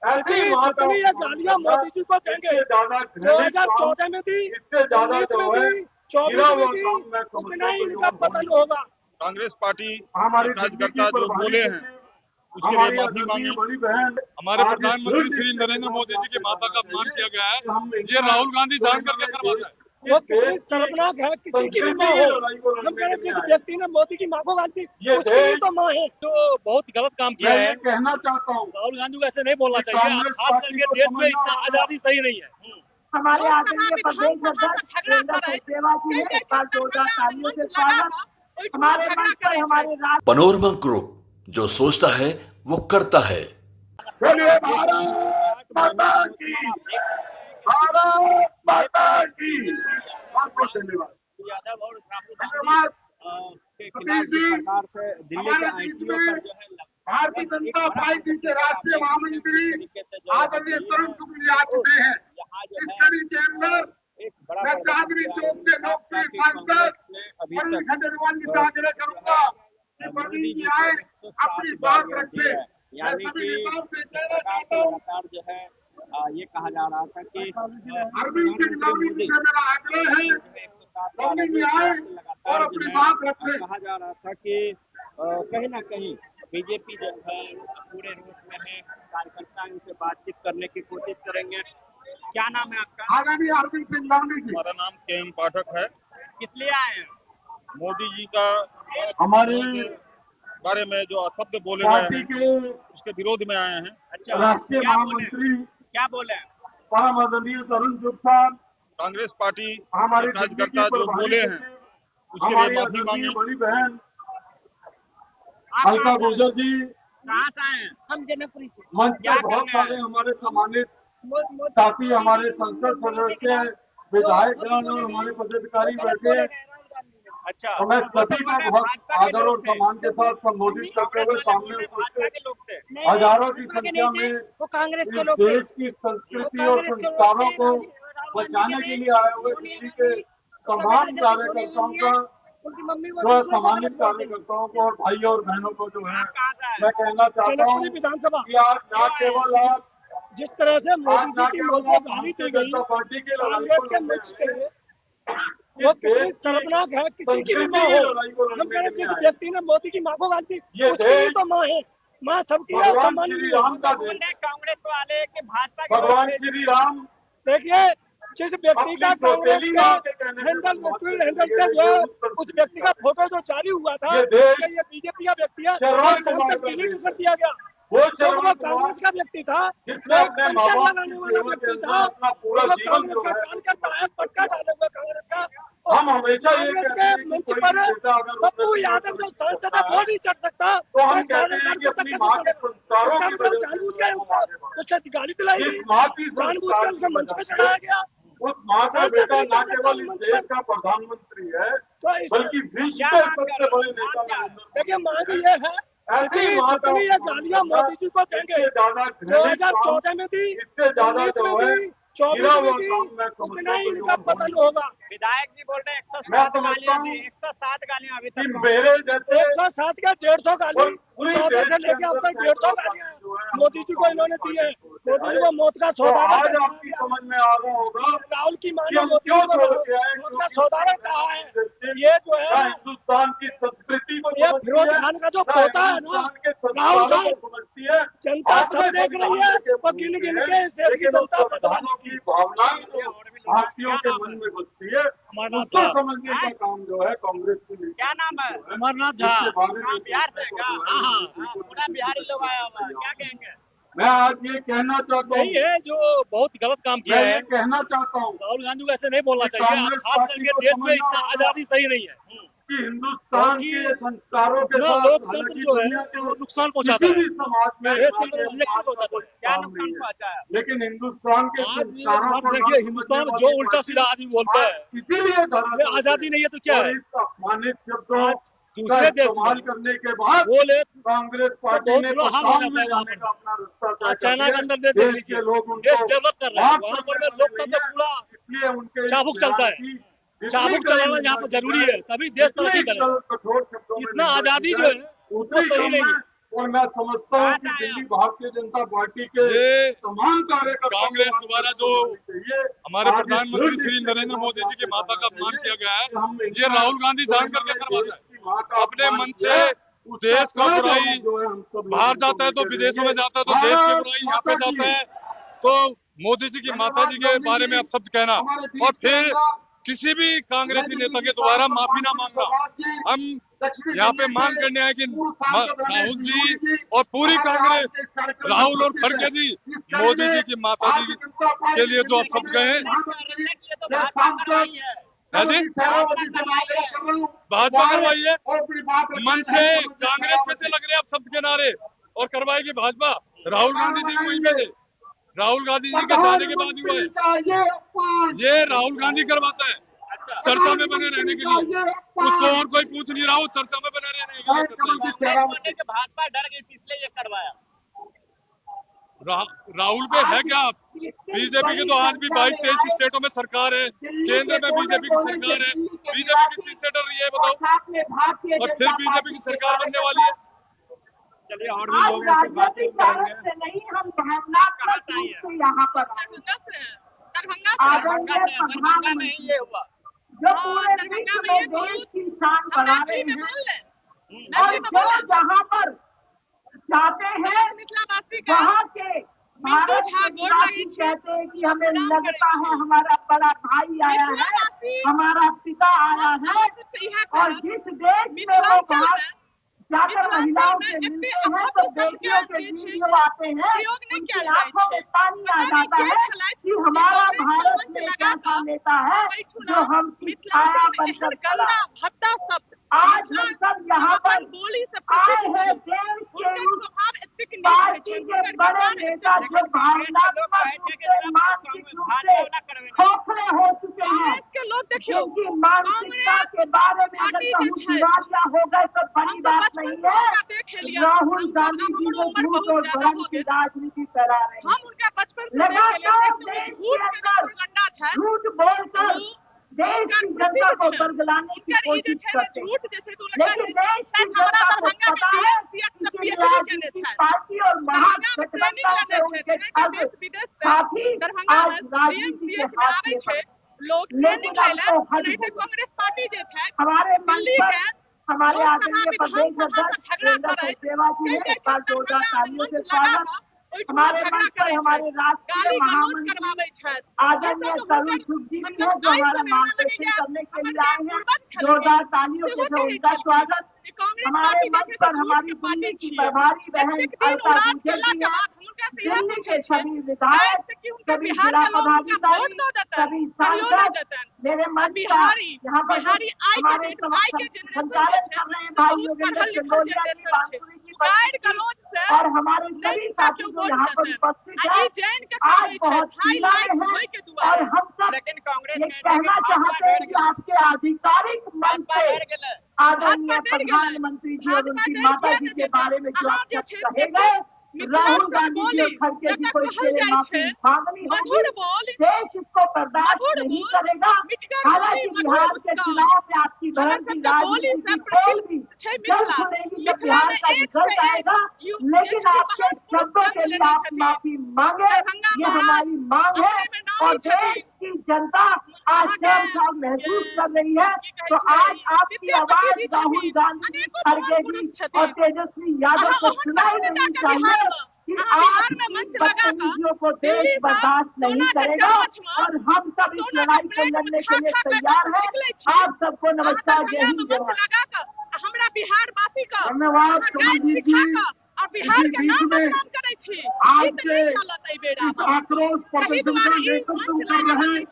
जितनी ये गालियां मोदी जी को देंगे, 2014 में दी, 19 में दी, 24 में दी, उतना ही इनका पतन होगा। कांग्रेस पार्टी के कार्यकर्ता जो बोले हैं उसके लिए माफी मांगे। हमारे प्रधानमंत्री श्री नरेंद्र मोदी जी की माता का अपमान किया गया है, ये राहुल गांधी जान करके करवा रहा है। वो कितनी शर्मनाक है, किसी की भी माँ हो। हम कह रहे जिस व्यक्ति ने मोदी की माँ को गाली दी, उसकी भी तो माँ है। जो बहुत गलत काम किया है, कहना चाहता हूँ राहुल गांधी को ऐसे नहीं बोलना चाहिए, खास करके देश में इतना आजादी सही नहीं है। हमारे आदरणीय प्रदेश अध्यक्ष सेवा जी ने एक बार जोरदार तालियों से स्वागत। हमारे मंच पर हमारे पनोरमा ग्रुप, जो सोचता है वो करता है। बोलिए भारत माता की, भारत माता की। बहुत बहुत धन्यवाद। यादव और धन्यवाद। हमारे बीच में भारतीय जनता पार्टी के राष्ट्रीय महामंत्री आदरणीय तरुण शुक्ल आ चुके हैं। इस कड़ी के अंदर मैं चांदनी चौक के लोकप्रिय सांसद प्रवीण खंडेलवाल जी से आग्रह करूंगा कि प्रवीण जी आए, अपनी बात रखे। मैं सभी नेताओं से कहना चाहता हूँ, जो है ये कहा जा रहा था कि अरविंद सिंह लवनी जी से मेरा आग्रह है, लवनी जी आए और अपनी बात रखे। कहा जा रहा था कि कहीं ना कहीं बीजेपी जो है पूरे रूप में है, कार्यकर्ता इनसे बातचीत करने की कोशिश करेंगे। क्या नाम है आपका? आदरणीय अरविंद सिंह लवनी जी। हमारा नाम KM पाठक है। किस लिए आए हैं? मोदी जी का हमारे बारे में जो अशब्द बोले गए पार्टी हैं के उसके विरोध में आए हैं। अच्छा, राष्ट्रीय क्या महामंत्री क्या बोले? परम आदरणीय तरुण चुप्पा, कांग्रेस पार्टी हमारे के कार्यकर्ता जो बोले हैं उसके लिए माफी मांगे। बड़ी बहन आप अलका कहाँ से गुर्जर जी, कहाँ से आए हैं? हम जनकपुरी से मंच क्या पर बहुत कर रहे हैं? सारे हमारे सम्मानित साथी, हमारे संसद सदस्य, विधायक गण और हमारे पदाधिकारी बैठे। अच्छा, और मैं सभी का बहुत आदर और सम्मान के साथ संबोधित करते हुए सामने भाजपा उपस्थित के लोग थे। हजारों की संख्या में वो कांग्रेस इस के लोग थे। देश की संस्कृति और संस्कारों को बचाने के लिए आए हुए दिल्ली के तमाम कार्यकर्ताओं का, उनकी मम्मी जो है सम्मानित कार्यकर्ताओं को और भाई और बहनों को जो है मैं कहना चाहता हूँ जनकपुरी विधानसभा कि आज न केवल आप, जिस तरह से मोदी आज जी न की केवल माँ आप को गाली दी भारतीय गई जनता पार्टी के लड़ाई कांग्रेस को के लड़ने मंच से, आए वो हैं। कितनी शर्मनाक है, किसी की भी माँ हो। हम कह रहे जिस व्यक्ति ने मोदी की माँ को गाली दी, ये उसकी भी देश तो माँ है। माँ सबकी है, भगवान सम्मान श्री भी है। राम का बोल देश, रहे कांग्रेस वाले कि भाजपा के भगवान लोग थे। श्री राम देखिए, जिस व्यक्ति का अपनी कांग्रेस सौतेली के माँ के कहने से हैंडल समाप्त ट्विटर करने हैंडल के से लिए जो है उत्तर उस व्यक्ति का फोटो जो जारी हुआ था, ये देश कि ये बीजेपी का व्यक्ति है, श्रवण वो शाम कुमार तक का डिलीट देश कर है। दिया गया। वो तो श्रवण वो कुमार कांग्रेस का व्यक्ति था, जिसने वो अपने पंचर माँ बाप लगाने की वाला सेवा के व्यक्ति अंदर था, अपना पूरा वो जीवन कांग्रेस जो का है, कान करता है, पटका डाले हुए कांग्रेस का। हम हमेशा ये कांग्रेस कहते के हैं कि मंच कोई पर भी नेता अगर पप्पू उन्नति यादव जो हासिल सांसद करता है वो नहीं चढ़ सकता, तो हम तो कहते हैं कि कार्यकर्ता अपनी कैसे माँ के चढ़ेगा? संस्कारों इसका की मतलब वजह से जानबूझ जो है के हम आगे बढ़े। उससे गाली दिलाई इस गई, माँ की जानबूझ संस्कार के उसका की मंच पे वजह चढ़ाया से गया। उस माँ का सांसद बेटा नहीं न चढ़ सकता केवल उस इस मंच देश पर। का प्रधानमंत्री है, तो इस बल्कि विश्व क्या के मांग सबसे कर बड़े रहे नेता हैं? नरेंद्र देखिए, मोदी मांग हैं। ये है, ऐसी माँ का जितनी ये अपमान गालियां करना मोदी जी को देंगे, इससे ज्यादा घृणित काम, 2014 में दी, इससे ज्यादा 19 में जो है दी, 24 गिरा में हुआ दी, काम मैं उतना समझता ही हूँ इनका पतन होगा। विधायक जी बोल रहे हैं मैं 107 समझता गालियां हूँ दी, 107 गालियां अभी कि तक। मेरे जैसे 107 का 150 गाली, और पूरी 14 देश से के लेके अब अंदर तक 150 सैकड़ों गालियां जो है हम मोदी लोग जी को इन्होंने दी है। कांग्रेस पार्टी मोदी जी छोड़ को मौत का तो सौदागर आज कहा आपकी गया। समझ में आ रहा होगा राहुल की मां कि ने हम मोदी क्यों जी को छोड़ के आए, मौत का क्योंकि सौदागर कहा है। ये जो है ना, हिंदुस्तान की संस्कृति को ये समझती फिरोज है, खान का जो ना पोता है ना, हिंदुस्तान के राहुल संस्कारों खान, को समझती है। जनता आपने सब देख रही है, संविधान वो गिन गिन के इस देश की लेकिन उस जनता बदला संविधानों लेगी। की भावनाएं जो भारतीयों के मन में बसती है, उसको समझने का काम जो है कांग्रेस की नहीं। क्या नाम है? अमरनाथ झा। इसके बारे में हाँ, बिहार से क्या? हाँ, पूरा बिहारी लोग आया हुआ है, क्या कहेंगे? मैं आज ये कहना चाहता हूँ, यही है जो बहुत गलत काम किया मैं है, ये कहना चाहता हूँ राहुल गांधी को ऐसे नहीं बोलना कि चाहिए, कांग्रेस खास पार्टी करके को देश में समझना इतना होगा आजादी सही नहीं है। कि हिंदुस्तान के संस्कारों के अपना साथ लोकतंत्र हालांकि जो है दुनिया के वो नुकसान पहुंचाता किसी है, भी समाज में देश के आगे अंदर इलेक्शन पहुंचाता है। क्या काम नुकसान नहीं है। पहुंचा है? लेकिन हिंदुस्तान के आज संस्कारों आप को देखिए, ना हिंदुस्तान समझने जो वाली उल्टा सीधा पार्टी आदमी बोलता है, आज इसीलिए धरा ये आजादी नहीं है तो क्या और है? इस अपमानित शब्दों आज दूसरे का देश इस्तेमाल में करने के बाद बोले कांग्रेस पार्टी बहुत ने बुरा हाल हो पाकिस्तान में जाता है वहाँ जाने पर। का अपना रास्ता तय आज कर चाइना दिया। के अंदर देख देश लीजिए, के लोग देश उनको डेवलप कर रहे हैं, माफ वहाँ पर करने वाले लोकतंत्र नहीं पूरा है। इसलिए उनके इस चाबुक चलता है। बयान की चाबुक जितनी चलाना कड़ी यहाँ पर निंदा जरूरी की है, तभी देश जितनी तरक्की करेगा। कठोर शब्दों में इतना निंदा की आजादी जो जाए, है वो उतनी सही कम नहीं है। है। और मैं समझता हूँ कि दिल्ली भारतीय जनता पार्टी के ये तमाम कार्यकर्ताओं कांग्रेस द्वारा जो हमारे प्रधानमंत्री श्री नरेंद्र मोदी जी की माता का अपमान किया गया है, ये राहुल गांधी जान करके करवाता है। अपने मन से देश का बुराई, बाहर जाता है तो विदेशों में जाता है तो देश की बुराई यहाँ पे जाता है, तो मोदी जी की माता जी के बारे में अपशब्द कहना और फिर किसी भी कांग्रेसी नेता के द्वारा माफी ना मांगना। हम यहाँ पे मांग करने आए कि राहुल जी और पूरी कांग्रेस, राहुल और खड़गे जी, मोदी जी की माता जी के लिए जो अपशब्द कहे भाजपा करवाइए, मन से कांग्रेस में से लग रहे अपशब्द के नारे और करवाएगी भाजपा। राहुल गांधी जी वहीं पे थे, राहुल गांधी जी के जाने के बाद हुआ है, ये राहुल गांधी करवाता है चर्चा में बने रहने के लिए, उसको और कोई पूछ नहीं रहा हो, चर्चा में बने रहने के लिए। भाजपा डर गई थी इसलिए ये करवाया। राहुल पे है क्या? बीजेपी की तो आज भी 22-23 स्टेटों में सरकार है, केंद्र में बीजेपी की सरकार है, बीजेपी किस चीज से डर रही है बताओ? और फिर बीजेपी की सरकार बनने वाली है। चलिए और भी लोग ऐसे बातें करेंगे। नहीं, हम भावनात्मक रूप से यहाँ पर दरभंगा में ही ये हुआ जो पूरे विश्व में देश की शान बढ़ा रहे हैं और जो जहाँ पर जाते हैं वहाँ के भारत कहते हैं कि हमें लगता है हमारा बड़ा भाई आया है, हमारा पिता आया है, और जिस देश में वो बाहर जाकर महिलाओं से मिलते हैं तो बेटियों के वीडियो आते हैं, उनकी आंखों में पानी आ जाता है कि हमारा भारत में कैसा नेता है जो हम छाया बनकर खड़ा। आज हम सब यहाँ पर आए हैं देश के उस पार्टी के बड़े नेता जो भावनात्मक रूप से, मानसिक रूप से खोखले हो चुके हैं, जिनकी मानसिकता के बारे में अगर कहूँ दिवालिया हो गए तो बड़ी बात नहीं है। राहुल गांधी जी को झूठ और भ्रम की राजनीति करा रहे हैं, लगातार देश के अंदर झूठ बोलकर देश की जनता को बरगलाने की कोशिश करते हैं, लेकिन देश की जनता को पता है कि राजनीतिक पार्टी और महागठबंधन के उनके साथी आज राजनीति के हाथ में, लेकिन आपको कांग्रेस पार्टी हमारे मन पर हमारे आदरणीय प्रदेश अध्यक्ष वीरेंद्र सेवा जी ने एक बार जोरदार तालियों से स्वागत। हमारे मंच पर हमारे राष्ट्रीय महामंत्री आदरणीय तरुण चुग जी भी है जो हमारा मार्गदर्शन करने के लिए आए हैं, जोरदार तालियों से उनका स्वागत। हमारे मंच पर हमारी दिल्ली की प्रभारी बहन अलका गुर्जर जी है, दिल्ली के सभी विधायक, सभी जिला पदाधिकारी, सभी सांसद मेरे मंच पर यहाँ पर हमारे संचालन कर रहे हैं भाई योगेंद्र चंदोलिया जी, बांसुरी जी, और हमारे सभी साथी जो यहाँ पर उपस्थित हैं। आज बहुत पीला है और हम सब ये कहना चाहते हैं कि आपके आधिकारिक मन से आदरणीय प्रधानमंत्री जी और उनकी माता जी के बारे में जो आप कहे गए, राहुल गांधी जी और खड़गे जी को इसके लिए माफी मांगनी होगी। देश इसको बर्दाश्त नहीं करेगा। हालांकि बिहार के चुनाव में आपकी बहन की राजनीति की पोल भी जल्द खुलेगी जब बिहार का रिजल्ट आएगा, लेकिन आपके शब्दों के लिए आप माफी मांगे, ये हमारी मांग है। और देश की जनता आज शर्म महसूस कर रही है, तो आज आपकी आवाज राहुल गांधी, खड़गे जी और तेजस्वी यादव को सुनाई देनी चाहिए कि आज बदतमीजियों को देश बर्दाश्त नहीं करेगा और हम सब इस लड़ाई को लड़ने के लिए तैयार हैं। आप सबको नमस्कार, जय हिंद, जय भारत। हमरा बिहार वासी का धन्यवाद जी और बिहार के नाम बदनाम करे छी। आज के आक्रोश प्रदर्शन का नेतृत्व कर रहे हैं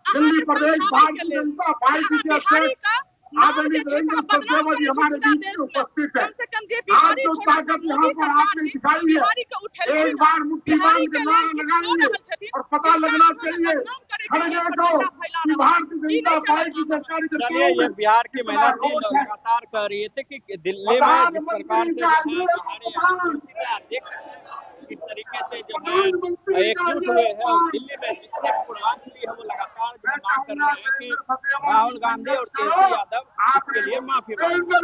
दिल्ली प्रदेश भारतीय जनता पार्टी के अध्यक्ष आदरणीय वीरेंद्र सेवा जी हमारे बीच में उपस्थित है। आज जो ताकत यहाँ पर आपने दिखाई है, एक बार मुट्ठी बांध के नारा लगाएंगे और पता लगना चाहिए खड़गे को कि भारतीय जनता पार्टी सरकार के। चलिए, ये बिहार की महिला थी, लगातार कह रही थी कि दिल्ली में जिस प्रकार से किस तरीके से जो है एकजुट हुए हैं और दिल्ली में जितने पूर्वांचली है वो लगातार जो मांग कर रहे हैं कि राहुल गांधी और तेजस्वी यादव इसके लिए माफी मांगे।